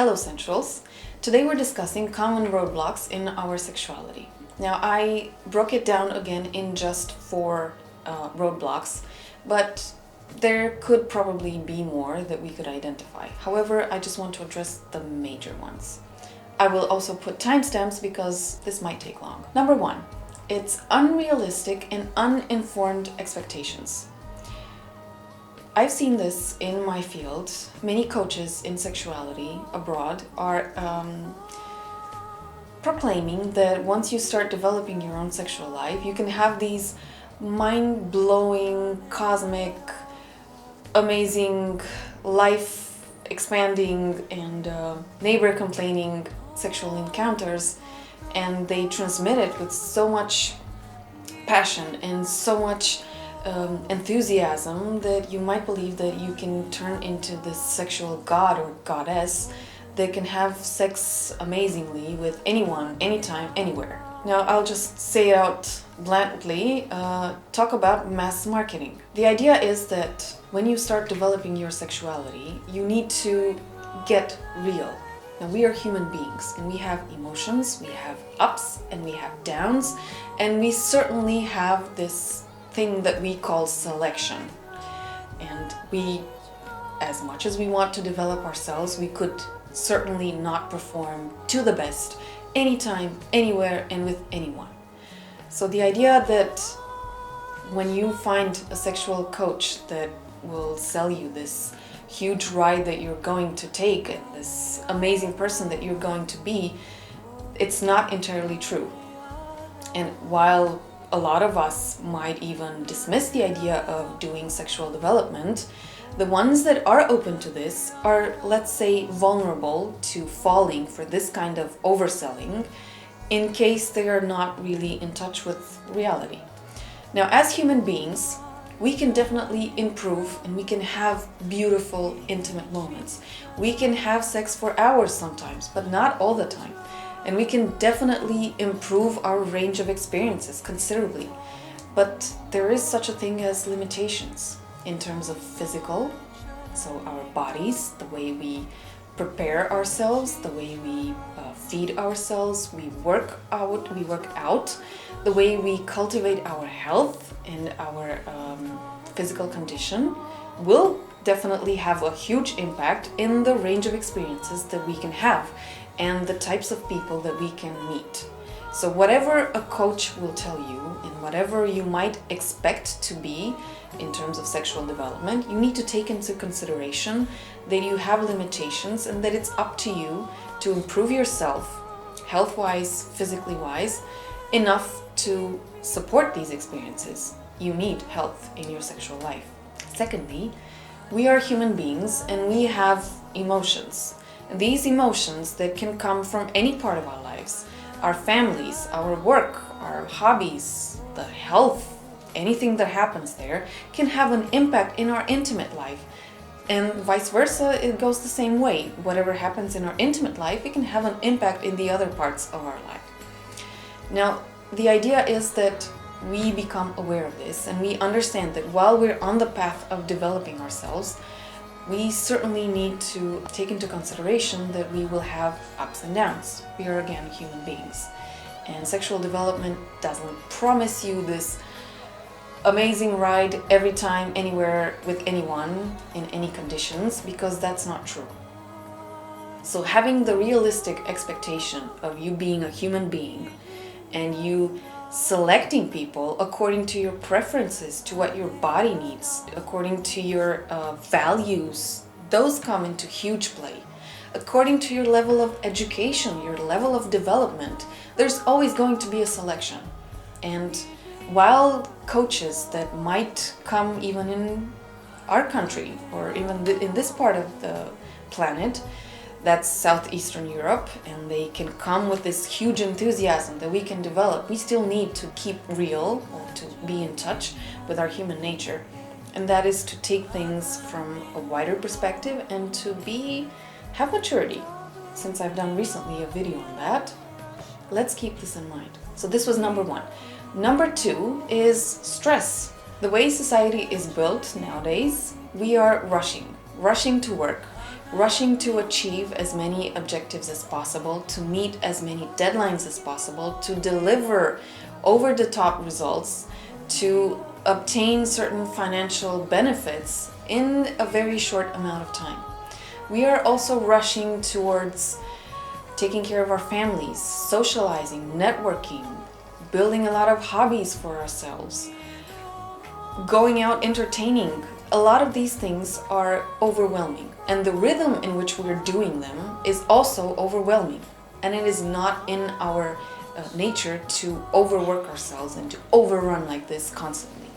Hello Centrals! Today we're discussing common roadblocks in our sexuality. Now I broke it down again in just 4 roadblocks, but there could probably be more that we could identify. However, I just want to address the major ones. I will also put timestamps because this might take long. Number 1, it's unrealistic and uninformed expectations. I've seen this in my field. Many coaches in sexuality abroad are proclaiming that once you start developing your own sexual life, you can have these mind-blowing, cosmic, amazing, life-expanding and neighbor-complaining sexual encounters, and they transmit it with so much passion and so much enthusiasm that you might believe that you can turn into this sexual god or goddess that can have sex amazingly with anyone, anytime, anywhere. Now I'll just say it out bluntly, talk about mass marketing. The idea is that when you start developing your sexuality, you need to get real. Now we are human beings and we have emotions, we have ups and we have downs, and we certainly have this thing that we call selection. And we, as much as we want to develop ourselves, we could certainly not perform to the best anytime, anywhere, and with anyone. So the idea that when you find a sexual coach that will sell you this huge ride that you're going to take and this amazing person that you're going to be, it's not entirely true. And while a lot of us might even dismiss the idea of doing sexual development, the ones that are open to this are, let's say, vulnerable to falling for this kind of overselling in case they are not really in touch with reality. Now, as human beings, we can definitely improve and we can have beautiful, intimate moments. We can have sex for hours sometimes, but not all the time. And we can definitely improve our range of experiences considerably. But there is such a thing as limitations in terms of physical, so our bodies, the way we prepare ourselves, the way we feed ourselves, we work out, the way we cultivate our health and our physical condition will definitely have a huge impact in the range of experiences that we can have and the types of people that we can meet. So whatever a coach will tell you and whatever you might expect to be in terms of sexual development, you need to take into consideration that you have limitations and that it's up to you to improve yourself, health-wise, physically-wise, enough to support these experiences. You need health in your sexual life. Secondly, we are human beings and we have emotions. And these emotions that can come from any part of our lives, our families, our work, our hobbies, the health, anything that happens there can have an impact in our intimate life. And vice versa, it goes the same way. Whatever happens in our intimate life, it can have an impact in the other parts of our life. Now, the idea is that we become aware of this and we understand that while we're on the path of developing ourselves, we certainly need to take into consideration that we will have ups and downs. We are again human beings. And sexual development doesn't promise you this amazing ride every time, anywhere, with anyone, in any conditions, because that's not true. So having the realistic expectation of you being a human being and you selecting people according to your preferences, to what your body needs, according to your values, those come into huge play. According to your level of education, your level of development, there's always going to be a selection. And while coaches that might come even in our country or even in this part of the planet, that's Southeastern Europe, and they can come with this huge enthusiasm that we can develop, we still need to keep real or to be in touch with our human nature. And that is to take things from a wider perspective and to have maturity. Since I've done recently a video on that, let's keep this in mind. So this was number 1. Number 2 is stress. The way society is built nowadays, we are rushing to work. rushing to achieve as many objectives as possible, to meet as many deadlines as possible, to deliver over-the-top results, to obtain certain financial benefits in a very short amount of time. We are also rushing towards taking care of our families, socializing, networking, building a lot of hobbies for ourselves, going out entertaining. A lot of these things are overwhelming, and the rhythm in which we're doing them is also overwhelming, and it is not in our nature to overwork ourselves and to overrun like this constantly.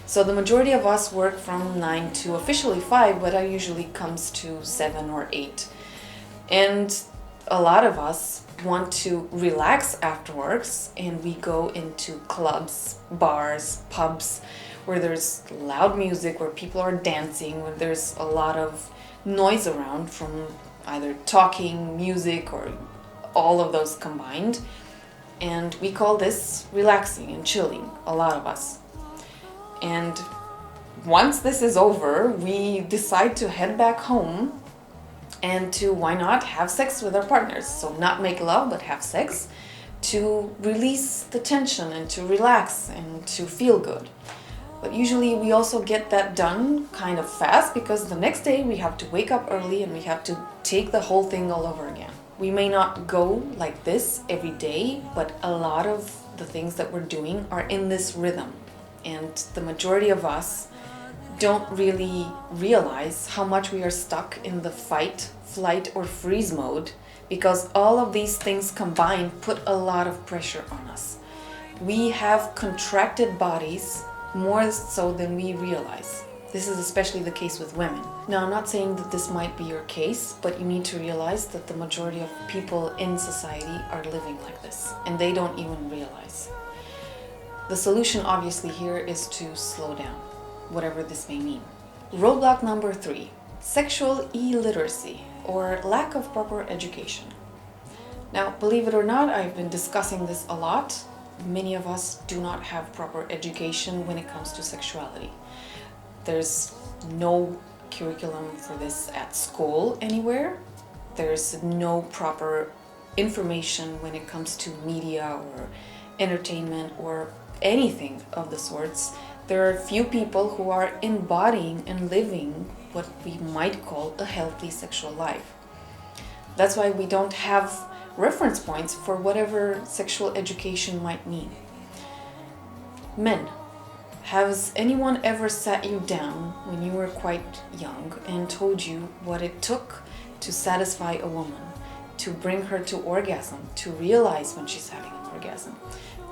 So the majority of us work from 9 to officially 5, but that usually comes to 7 or 8. And a lot of us want to relax afterwards, and we go into clubs, bars, pubs, where there's loud music, where people are dancing, where there's a lot of noise around from either talking, music, or all of those combined. And we call this relaxing and chilling, a lot of us. And once this is over, we decide to head back home and to, why not, have sex with our partners. So not make love, but have sex, to release the tension and to relax and to feel good. But usually we also get that done kind of fast, because the next day we have to wake up early and we have to take the whole thing all over again. We may not go like this every day, but a lot of the things that we're doing are in this rhythm. And the majority of us don't really realize how much we are stuck in the fight, flight, or freeze mode, because all of these things combined put a lot of pressure on us. We have contracted bodies more so than we realize. This is especially the case with women. Now, I'm not saying that this might be your case, but you need to realize that the majority of people in society are living like this, and they don't even realize. The solution obviously here is to slow down, whatever this may mean. Roadblock number 3, sexual illiteracy, or lack of proper education. Now, believe it or not, I've been discussing this a lot. Many of us do not have proper education when it comes to sexuality. There's no curriculum for this at school anywhere. There's no proper information when it comes to media or entertainment or anything of the sorts. There are few people who are embodying and living what we might call a healthy sexual life. That's why we don't have reference points for whatever sexual education might mean. Men, has anyone ever sat you down when you were quite young and told you what it took to satisfy a woman, to bring her to orgasm, to realize when she's having an orgasm,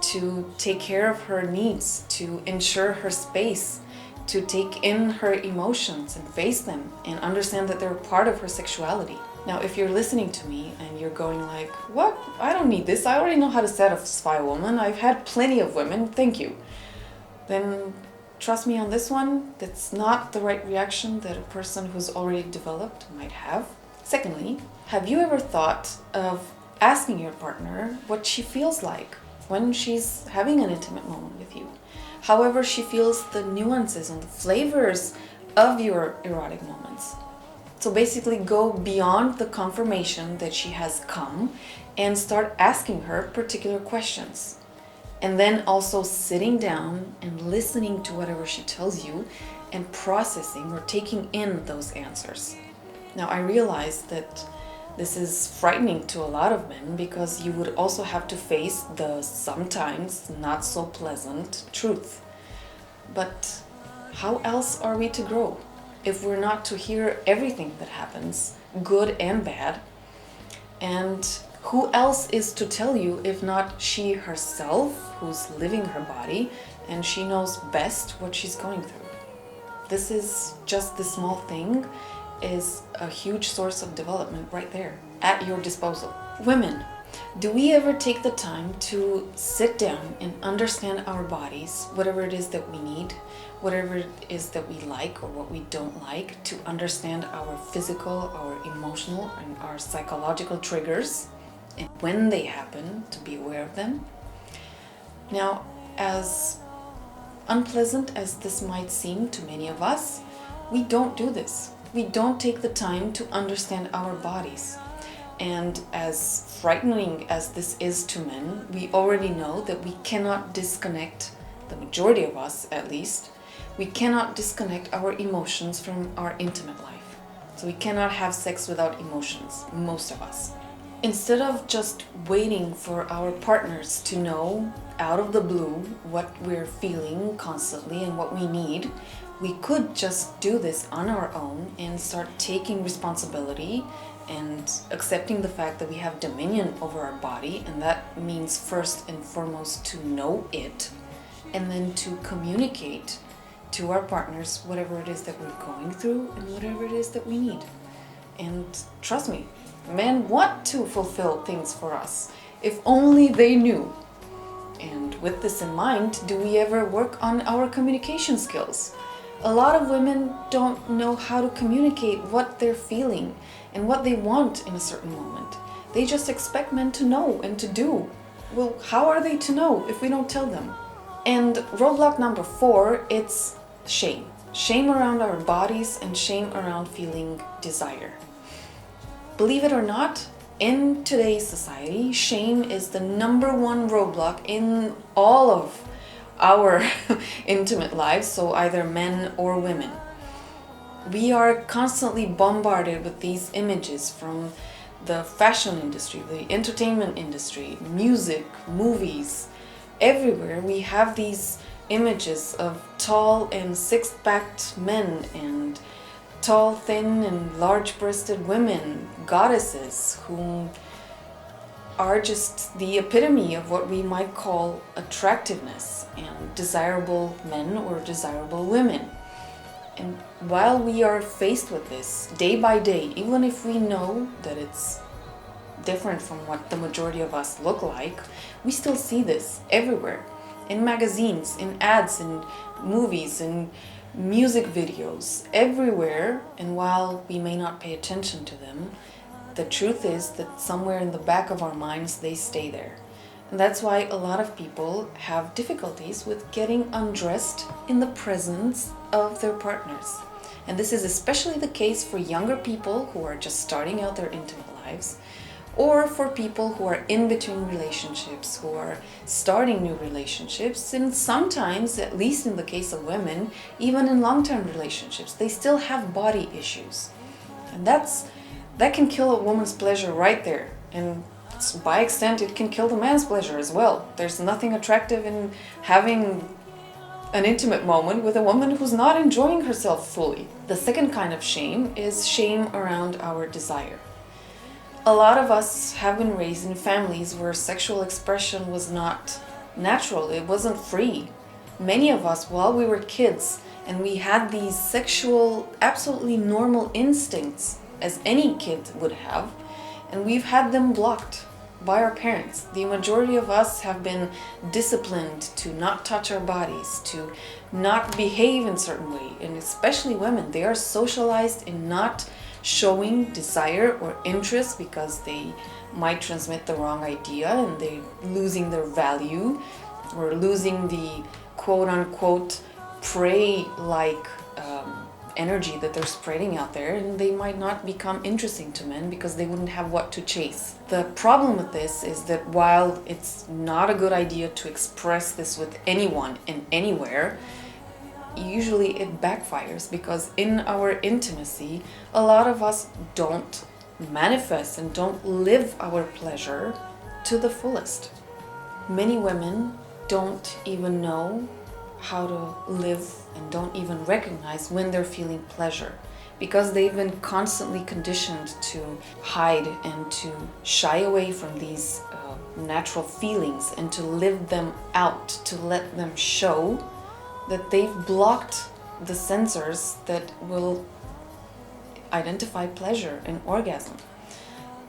to take care of her needs, to ensure her space, to take in her emotions and face them and understand that they're part of her sexuality? Now, if you're listening to me and you're going like, what? I don't need this. I already know how to satisfy a woman. I've had plenty of women. Thank you. Then trust me on this one, that's not the right reaction that a person who's already developed might have. Secondly, have you ever thought of asking your partner what she feels like when she's having an intimate moment with you? However she feels the nuances and the flavors of your erotic moments. So basically go beyond the confirmation that she has come and start asking her particular questions. And then also sitting down and listening to whatever she tells you and processing or taking in those answers. Now, I realize that this is frightening to a lot of men, because you would also have to face the sometimes not so pleasant truth. But how else are we to grow if we're not to hear everything that happens, good and bad? And who else is to tell you if not she herself, who's living her body, and she knows best what she's going through? This is just the small thing is a huge source of development right there at your disposal. Women, do we ever take the time to sit down and understand our bodies, whatever it is that we need, whatever it is that we like or what we don't like, to understand our physical, our emotional, and our psychological triggers, and when they happen, to be aware of them? Now, as unpleasant as this might seem to many of us, we don't do this. we don't take the time to understand our bodies. And as frightening as this is to men, we already know that we cannot disconnect, the majority of us at least, we cannot disconnect our emotions from our intimate life. So we cannot have sex without emotions, most of us. Instead of just waiting for our partners to know out of the blue what we're feeling constantly and what we need, we could just do this on our own and start taking responsibility and accepting the fact that we have dominion over our body, and that means first and foremost to know it, and then to communicate to our partners whatever it is that we're going through and whatever it is that we need. And trust me, men want to fulfill things for us, if only they knew. And with this in mind, do we ever work on our communication skills? A lot of women don't know how to communicate what they're feeling and what they want in a certain moment. They just expect men to know and to do. Well, how are they to know if we don't tell them? And roadblock number 4, it's shame. Shame around our bodies and shame around feeling desire. Believe it or not, in today's society, shame is the number 1 roadblock in all of our intimate lives, so either men or women. We are constantly bombarded with these images from the fashion industry, the entertainment industry, music, movies. Everywhere we have these images of tall and six-packed men and tall, thin, and large-breasted women, goddesses, who are just the epitome of what we might call attractiveness and desirable men or desirable women. And while we are faced with this day by day, even if we know that it's different from what the majority of us look like, we still see this everywhere. In magazines, in ads, in movies, in music videos, everywhere. And while we may not pay attention to them, the truth is that somewhere in the back of our minds they stay there. And that's why a lot of people have difficulties with getting undressed in the presence of their partners. And this is especially the case for younger people who are just starting out their intimate lives, or for people who are in between relationships, who are starting new relationships, and sometimes, at least in the case of women, even in long-term relationships, they still have body issues. And that can kill a woman's pleasure right there. And by extent, it can kill the man's pleasure as well. There's nothing attractive in having an intimate moment with a woman who's not enjoying herself fully. The second kind of shame is shame around our desire. A lot of us have been raised in families where sexual expression was not natural, it wasn't free. Many of us, while we were kids, and we had these sexual, absolutely normal instincts, as any kid would have, and we've had them blocked by our parents. The majority of us have been disciplined to not touch our bodies, to not behave in a certain way, and especially women, they are socialized in not showing desire or interest because they might transmit the wrong idea and they're losing their value or losing the quote-unquote prey-like energy that they're spreading out there, and they might not become interesting to men because they wouldn't have what to chase. The problem with this is that while it's not a good idea to express this with anyone and anywhere, usually it backfires because in our intimacy, a lot of us don't manifest and don't live our pleasure to the fullest. Many women don't even know how to live and don't even recognize when they're feeling pleasure because they've been constantly conditioned to hide and to shy away from these natural feelings and to live them out, to let them show that they've blocked the sensors that will identify pleasure and orgasm.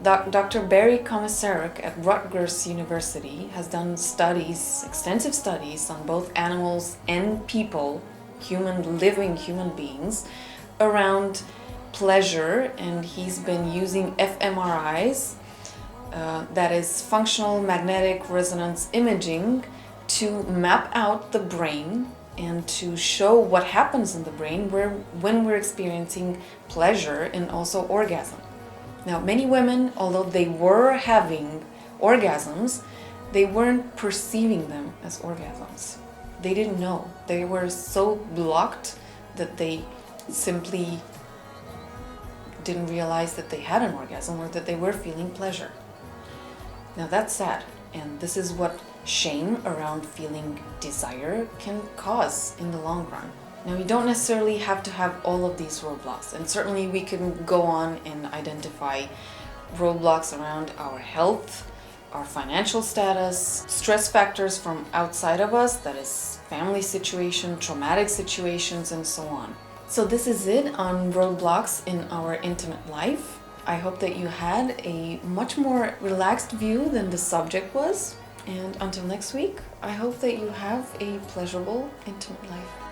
Dr. Barry Komisarek at Rutgers University has done studies, extensive studies on both animals and people, living human beings, around pleasure, and he's been using fMRIs, that is functional magnetic resonance imaging, to map out the brain and to show what happens in the brain when we're experiencing pleasure and also orgasm. Now, many women, although they were having orgasms, they weren't perceiving them as orgasms. They didn't know. They were so blocked that they simply didn't realize that they had an orgasm or that they were feeling pleasure. Now that's sad, and this is what shame around feeling desire can cause in the long run. Now, you don't necessarily have to have all of these roadblocks, and certainly we can go on and identify roadblocks around our health, our financial status, stress factors from outside of us, that is family situation, traumatic situations, and so on. So this is it on roadblocks in our intimate life. I hope that you had a much more relaxed view than the subject was. And until next week, I hope that you have a pleasurable intimate life.